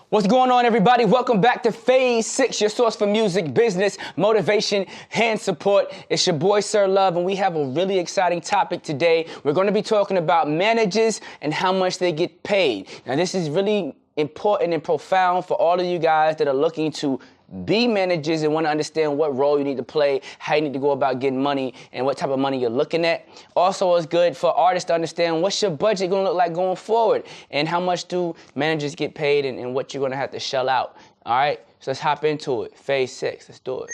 What's going on, everybody? Welcome back to PhaseVI, your source for music, business, motivation, hand support. It's your boy, Sirr Love, and we have a really exciting topic today. We're going to be talking about managers and how much they get paid. Now, this is really important and profound for all of you guys that are looking to be managers and want to understand what role you need to play, how you need to go about getting money, and what type of money you're looking at. Also, it's good for artists to understand what's your budget going to look like going forward, and how much do managers get paid, and what you're going to have to shell out. All right, so let's hop into it. PhaseVI, let's do it.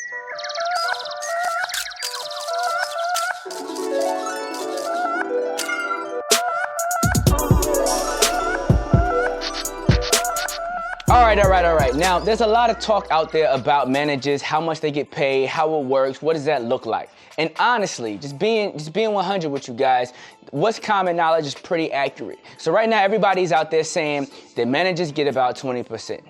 All right. Now, there's a lot of talk out there about managers, how much they get paid, how it works, what does that look like? And honestly, just being 100 with you guys, what's common knowledge is pretty accurate. So right now, everybody's out there saying that managers get about 20%.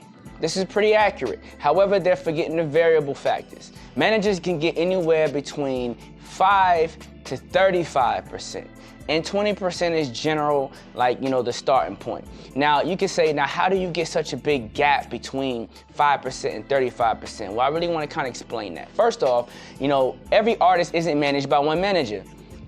This is pretty accurate. However, they're forgetting the variable factors. Managers can get anywhere between 5 to 35%. And 20% is general, like, the starting point. Now, you can say, now, how do you get such a big gap between 5% and 35%? Well, I really want to kind of explain that. First off, every artist isn't managed by one manager.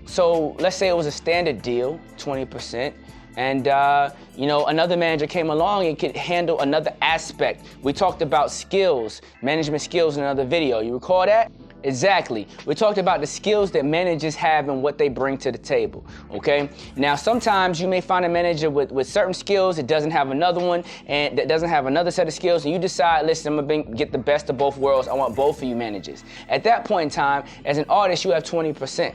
So let's say it was a standard deal, 20%. And, another manager came along and could handle another aspect. We talked about skills, management skills in another video. You recall that? Exactly. We talked about the skills that managers have and what they bring to the table, okay? Now, sometimes you may find a manager with certain skills that doesn't have another one, and that doesn't have another set of skills, and you decide, listen, I'm gonna get the best of both worlds. I want both of you managers. At that point in time, as an artist, you have 20%.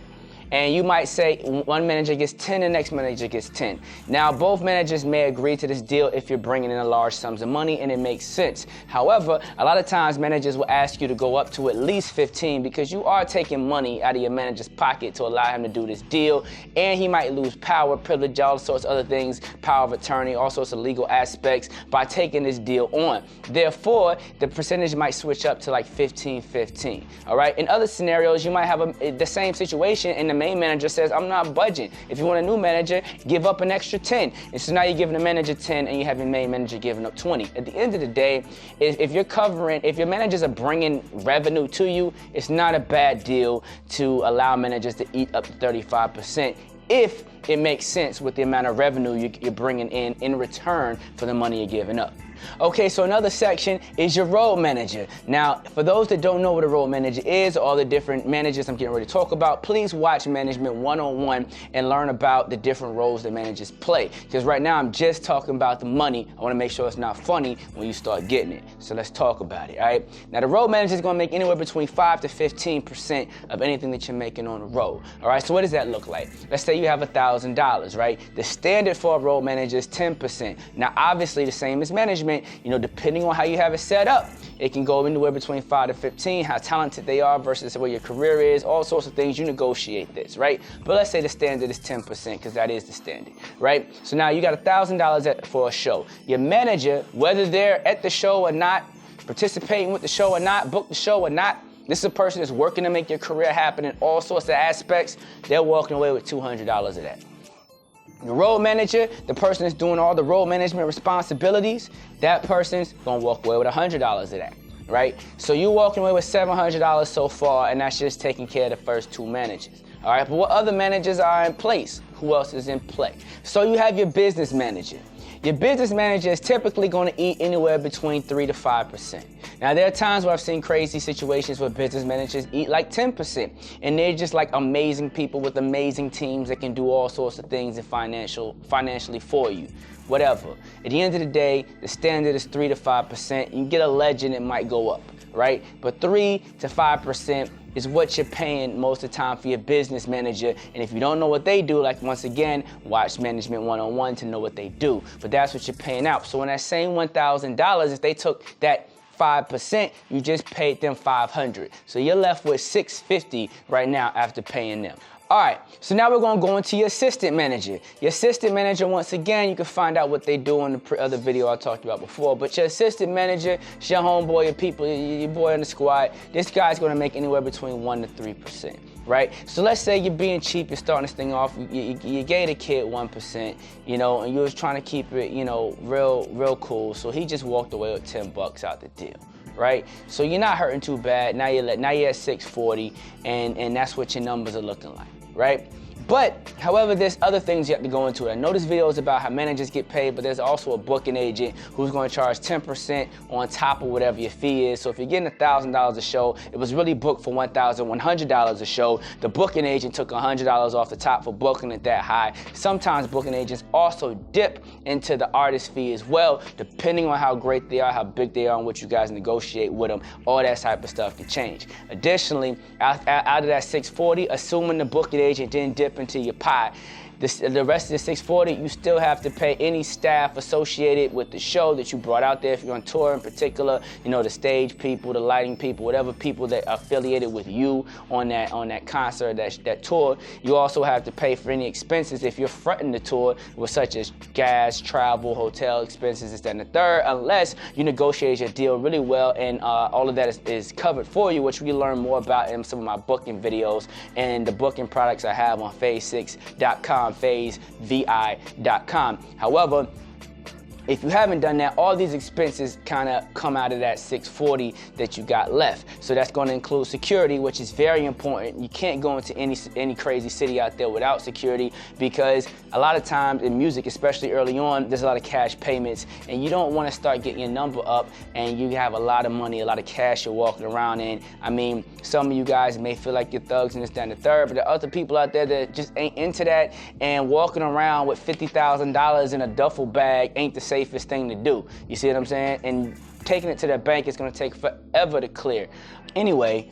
And you might say one manager gets 10, the next manager gets 10. Now, both managers may agree to this deal if you're bringing in a large sums of money and it makes sense. However, a lot of times managers will ask you to go up to at least 15 because you are taking money out of your manager's pocket to allow him to do this deal. And he might lose power, privilege, all sorts of other things, power of attorney, all sorts of legal aspects by taking this deal on. Therefore, the percentage might switch up to like 15-15, all right? In other scenarios, you might have the same situation and the main manager says, I'm not budging. If you want a new manager, give up an extra 10. And so now you're giving the manager 10 and you have your main manager giving up 20. At the end of the day, if your managers are bringing revenue to you, it's not a bad deal to allow managers to eat up to 35% if it makes sense with the amount of revenue you're bringing in return for the money you're giving up. Okay, so another section is your role manager. Now, for those that don't know what a role manager is, or all the different managers I'm getting ready to talk about, please watch Management 101 and learn about the different roles that managers play. Because right now I'm just talking about the money. I want to make sure it's not funny when you start getting it. So let's talk about it, all right? Now, the role manager is going to make anywhere between 5 to 15% of anything that you're making on a role. All right, so what does that look like? Let's say you have $1,000, right? The standard for a role manager is 10%. Now, obviously, the same as management. Depending on how you have it set up, it can go anywhere between 5 to 15, how talented they are versus where your career is, all sorts of things. You negotiate this, right? But let's say the standard is 10%, because that is the standard, right? So now you got $1,000 for a show. Your manager, whether they're at the show or not, participating with the show or not, book the show or not, this is a person that's working to make your career happen in all sorts of aspects. They're walking away with $200 of that. The role manager, the person that's doing all the role management responsibilities, that person's gonna walk away with $100 of that, right? So you're walking away with $700 so far, and that's just taking care of the first two managers. All right, but what other managers are in place? Who else is in play? So you have your business manager. Your business manager is typically going to eat anywhere between 3 to 5%. Now, there are times where I've seen crazy situations where business managers eat like 10%, and they're just like amazing people with amazing teams that can do all sorts of things and financially for you. Whatever. At the end of the day, the standard is 3 to 5%. You get a legend, it might go up, right? But 3 to 5% is what you're paying most of the time for your business manager. And if you don't know what they do, like, once again, watch Management 101 to know what they do. But that's what you're paying out. So in that same $1,000, if they took that 5%, you just paid them $500. So you're left with $650 right now after paying them. All right, so now we're gonna go into your assistant manager. Your assistant manager, once again, you can find out what they do in the other video I talked about before, but your assistant manager, your homeboy, your people, your boy in the squad, this guy's gonna make anywhere between 1 to 3%. right? So let's say you're being cheap, you're starting this thing off, you gave the kid 1%, you know, and you was trying to keep it, you know, real cool. So he just walked away with $10 out the deal, right? So you're not hurting too bad. Now you're at 640, and that's what your numbers are looking like, right? But, however, there's other things you have to go into it. I know this video is about how managers get paid, but there's also a booking agent who's going to charge 10% on top of whatever your fee is. So if you're getting $1,000 a show, it was really booked for $1,100 a show. The booking agent took $100 off the top for booking it that high. Sometimes booking agents also dip into the artist fee as well, depending on how great they are, how big they are, and what you guys negotiate with them. All that type of stuff can change. Additionally, out of that 640, assuming the booking agent didn't dip into your pie, the rest of the 640, you still have to pay any staff associated with the show that you brought out there. If you're on tour in particular, you know, the stage people, the lighting people, whatever people that are affiliated with you on that concert, that tour. You also have to pay for any expenses if you're fronting the tour, with such as gas, travel, hotel expenses, this, that, and the third, unless you negotiate your deal really well and all of that is covered for you, which we learn more about in some of my booking videos and the booking products I have on phase6.com. PhaseVI.com. However, if you haven't done that, all these expenses kind of come out of that 640 that you got left. So that's going to include security, which is very important. You can't go into any crazy city out there without security, because a lot of times in music, especially early on, there's a lot of cash payments, and you don't want to start getting your number up and you have a lot of money, a lot of cash you're walking around in. I mean, some of you guys may feel like you're thugs and this, that, and the third, but there are other people out there that just ain't into that, and walking around with $50,000 in a duffel bag ain't the safest thing to do. You see what I'm saying? And taking it to the bank is going to take forever to clear. Anyway,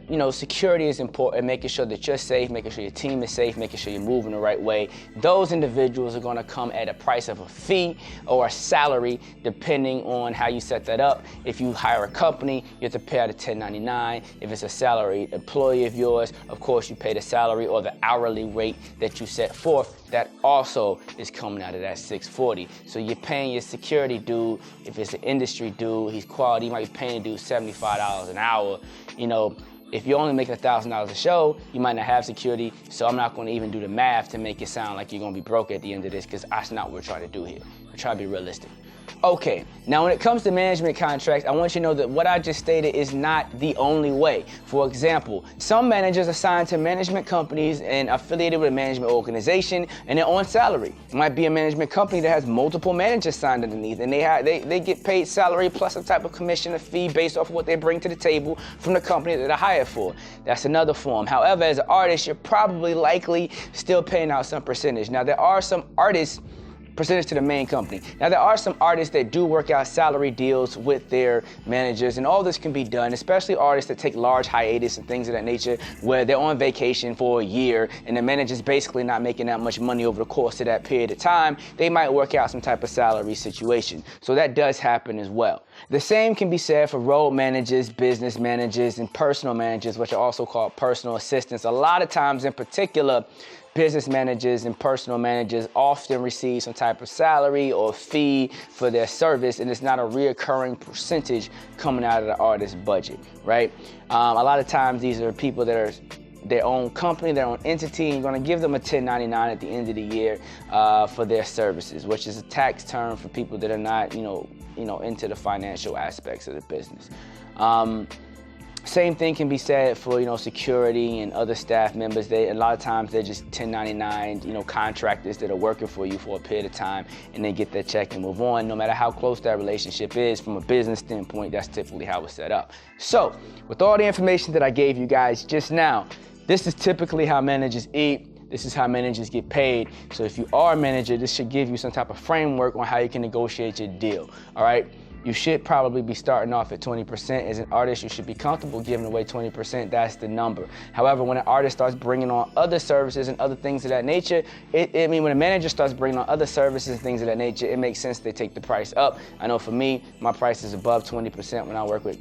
you know, security is important, making sure that you're safe, making sure your team is safe, making sure you're moving the right way. Those individuals are going to come at a price of a fee or a salary, depending on how you set that up. If you hire a company, you have to pay out a 1099. If it's a salaried employee of yours, of course, you pay the salary or the hourly rate that you set forth. That also is coming out of that 640. So you're paying your security dude. If it's an industry dude, he's quality, you might be paying a dude $75 an hour. You know, if you're only making $1,000 a show, you might not have security. So I'm not going to even do the math to make it sound like you're going to be broke at the end of this, because that's not what we're trying to do here. We're trying to be realistic. Okay, now when it comes to management contracts, I want you to know that what I just stated is not the only way. For example, some managers are signed to management companies and affiliated with a management organization, and they're on salary. It might be a management company that has multiple managers signed underneath, and they get paid salary plus some type of commission or fee based off of what they bring to the table from the company that they're hired for. That's another form. However, as an artist, you're probably likely still paying out some percentage. Now, there are some artists, percentage to the main company. Now, there are some artists that do work out salary deals with their managers, and all this can be done, especially artists that take large hiatus and things of that nature, where they're on vacation for a year and the manager's basically not making that much money over the course of that period of time. They might work out some type of salary situation. So that does happen as well. The same can be said for road managers, business managers, and personal managers, which are also called personal assistants. A lot of times, in particular, business managers and personal managers often receive some type of salary or fee for their service, and it's not a reoccurring percentage coming out of the artist's budget, right? A lot of times these are people that are their own company, their own entity, and you're going to give them a 1099 at the end of the year for their services, which is a tax term for people that are not, you know, into the financial aspects of the business. Same thing can be said for, you know, security and other staff members. A lot of times they're just 1099, you know, contractors that are working for you for a period of time, and they get their check and move on. No matter how close that relationship is from a business standpoint, that's typically how it's set up. So, with all the information that I gave you guys just now, this is typically how managers eat. This is how managers get paid. So if you are a manager, this should give you some type of framework on how you can negotiate your deal, all right? You should probably be starting off at 20%. As an artist, you should be comfortable giving away 20%. That's the number. However, when an artist starts bringing on other services and other things of that nature, when a manager starts bringing on other services and things of that nature, it makes sense they take the price up. I know for me, my price is above 20% when I work with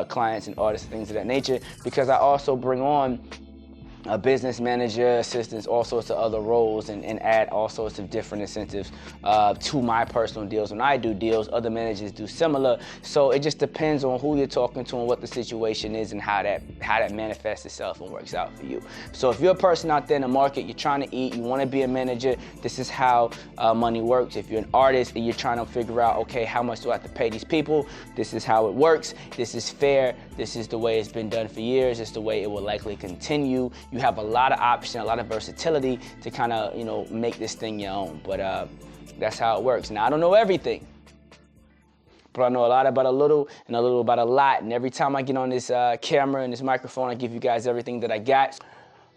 clients and artists and things of that nature, because I also bring on a business manager, assistants, all sorts of other roles, and add all sorts of different incentives to my personal deals. When I do deals, other managers do similar. So it just depends on who you're talking to and what the situation is and how that manifests itself and works out for you. So if you're a person out there in the market, you're trying to eat, you want to be a manager, this is how money works. If you're an artist and you're trying to figure out, okay, how much do I have to pay these people? This is how it works. This is fair. This is the way it's been done for years. It's the way it will likely continue. You have a lot of option, a lot of versatility to kind of, you know, make this thing your own. But that's how it works. Now, I don't know everything, but I know a lot about a little and a little about a lot. And every time I get on this camera and this microphone, I give you guys everything that I got.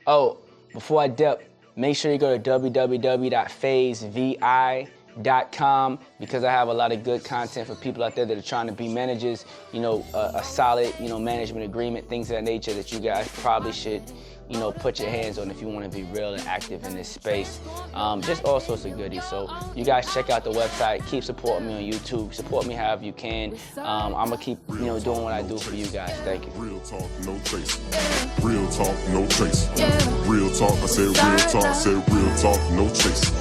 Oh, before I dip, make sure you go to www.phasevi.com because I have a lot of good content for people out there that are trying to be managers, you know, a solid, you know, management agreement, things of that nature that you guys probably should, you know, put your hands on if you want to be real and active in this space. Just all sorts of goodies. So you guys check out the website, keep supporting me on YouTube, support me however you can. I'm gonna keep, you know, doing what I do for you guys. Thank you. Real talk, no trace. Real talk, no trace. Real talk, I said real talk, I said real talk, no chase.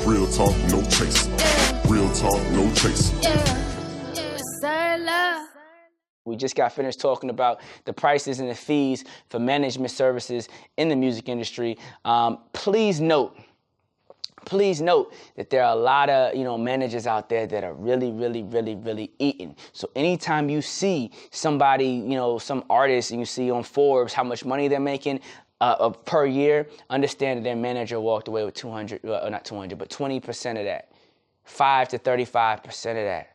Real talk, no chase. Real talk, no chase. Sirr Love. We just got finished talking about the prices and the fees for management services in the music industry. Please note that there are a lot of, you know, managers out there that are really eating. So anytime you see somebody, you know, some artist, and you see on Forbes how much money they're making per year, understand that their manager walked away with 20% of that, 5 to 35% of that.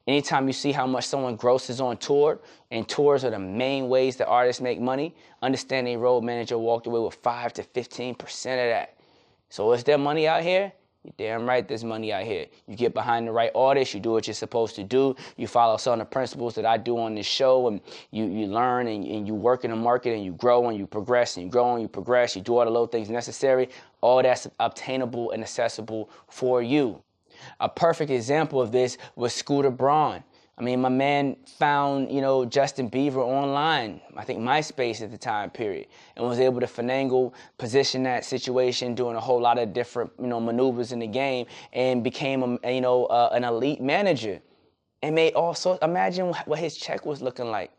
Anytime you see how much someone grosses on tour, and tours are the main ways that artists make money, understand a road manager walked away with 5 to 15% of that. So is there money out here? You're damn right there's money out here. You get behind the right artist, you do what you're supposed to do, you follow some of the principles that I do on this show, and you learn and you work in the market and you grow and you progress and you grow and you progress, you do all the little things necessary, all that's obtainable and accessible for you. A perfect example of this was Scooter Braun. I mean, my man found, you know, Justin Bieber online, I think MySpace at the time period, and was able to finagle, position that situation, doing a whole lot of different, you know, maneuvers in the game, and became, an elite manager, and made all sorts. Imagine what his check was looking like.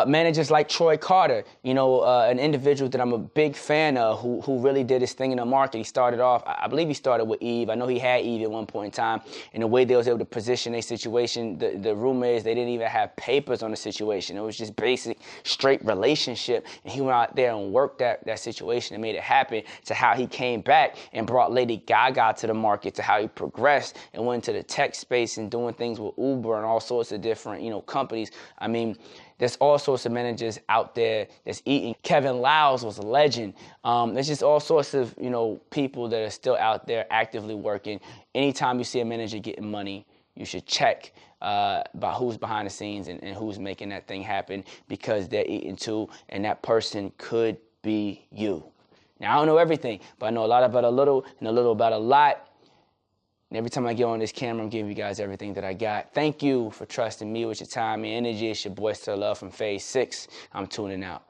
Managers like Troy Carter, you know, an individual that I'm a big fan of who really did his thing in the market. He started off, I believe he started with Eve. I know he had Eve at one point in time. And the way they was able to position a situation, the rumor is they didn't even have papers on the situation. It was just basic, straight relationship. And he went out there and worked that situation and made it happen, to how he came back and brought Lady Gaga to the market, to how he progressed and went into the tech space and doing things with Uber and all sorts of different, you know, companies. I mean, there's all sorts of managers out there that's eating. Kevin Liles was a legend. There's just all sorts of, you know, people that are still out there actively working. Anytime you see a manager getting money, you should check about who's behind the scenes and who's making that thing happen, because they're eating too, and that person could be you. Now, I don't know everything, but I know a lot about a little and a little about a lot. And every time I get on this camera, I'm giving you guys everything that I got. Thank you for trusting me with your time and energy. It's your boy Sirr Love from Phase 6. I'm tuning out.